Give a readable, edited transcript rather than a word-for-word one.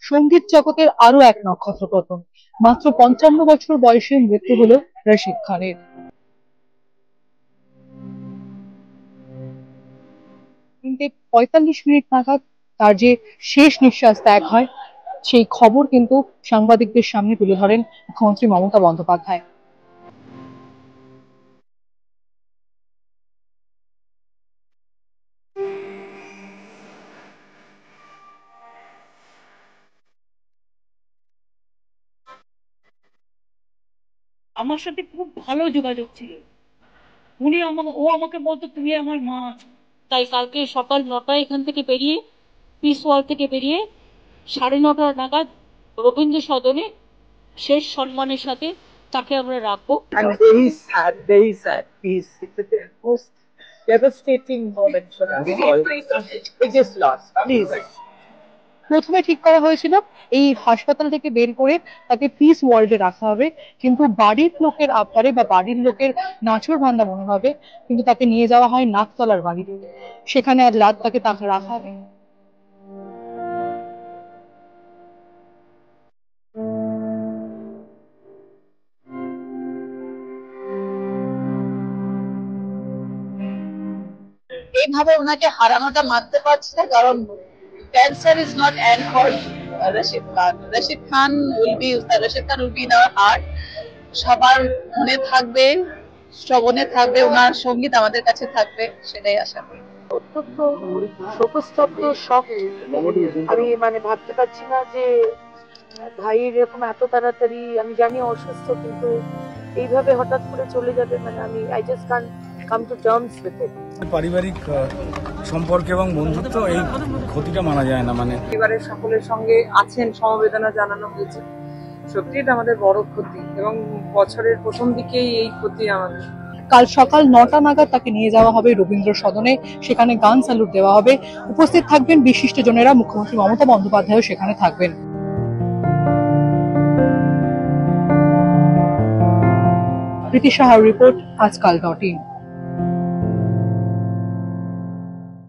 সঙ্গীত জগতের আরো এক নক্ষত্র পতন। মাত্র 55 বছর বয়সে মৃত্যু হলো রশিদ খানের। 3:45 নাগাদ তার যে শেষ নিঃশ্বাস ত্যাগ হয়, সেই খবর কিন্তু সাংবাদিকদের সামনে তুলে ধরেন মুখ্যমন্ত্রী মমতা বন্দ্যোপাধ্যায়। আমার সাথে খুব ভালো যোগাযোগ ছিল। ও আমাকে বলতো তুমি আমার মা। তাই কালকে সকাল 9টায় এখান থেকে বেরিয়ে, পিস ওয়াল থেকে বেরিয়ে 9:30 নাগাদ রবীন্দ্র সদনে শেষ সম্মানের সাথে তাকে আমরা রাখবো। I'm very sad piece. It's the most devastating moment for us all. Biggest loss, please. প্রথমে ঠিক করা হয়েছিল এই হাসপাতাল থেকে বের করে তাকে পিস ওয়ার্ল্ডে রাখা হবে, কিন্তু বাড়ির লোকের আবদারে বা বাড়ির লোকের নাচর বান্দা মনোভাবে কিন্তু তাকে নিয়ে যাওয়া হয় নাকতলার বাড়িতে। সেখানে আর রাত তাকে রাখা হবে। এইভাবে ওনাকে হারানোটা মানতে পারছি না, কারণ cancer is not end for Rashid Khan. Rashid Khan will be in our heart. সবার মনে থাকবে, শ্রবণে থাকবে, ওনার সঙ্গীত আমাদের কাছে থাকবে, সেটাই আশা করি। অত্যন্ত শোকস্তব্ধ, শক। আমি ভাবতে পারছি না যে ভাই এরকম এত তাড়াতাড়ি, আমি জানি অসুস্থ, কিন্তু এইভাবে হঠাৎ করে চলে যাবে, আমি I just can't come to terms with it. পারিবারিক সম্পর্ক এবং বন্ধুত্ব, এই ক্ষতিটা মানা যায় না। পরিবারের সকলের সঙ্গে আছেন, সমবেদনা জানানো হয়েছে। সত্যি এটা আমাদের বড় ক্ষতি, এবং বছরের প্রথম দিকেই এই ক্ষতি আমাদের। কাল সকাল 9টা নাগাদ তাকে নিয়ে যাওয়া হবে রবীন্দ্র সদনে। সেখানে গান স্যালুট দেওয়া হবে। উপস্থিত থাকবেন বিশিষ্টজনেরা, মুখ্যমন্ত্রী মমতা বন্দ্যোপাধ্যায়ও সেখানে থাকবেন। প্রীতি সাহার রিপোর্ট, আজকাল.in।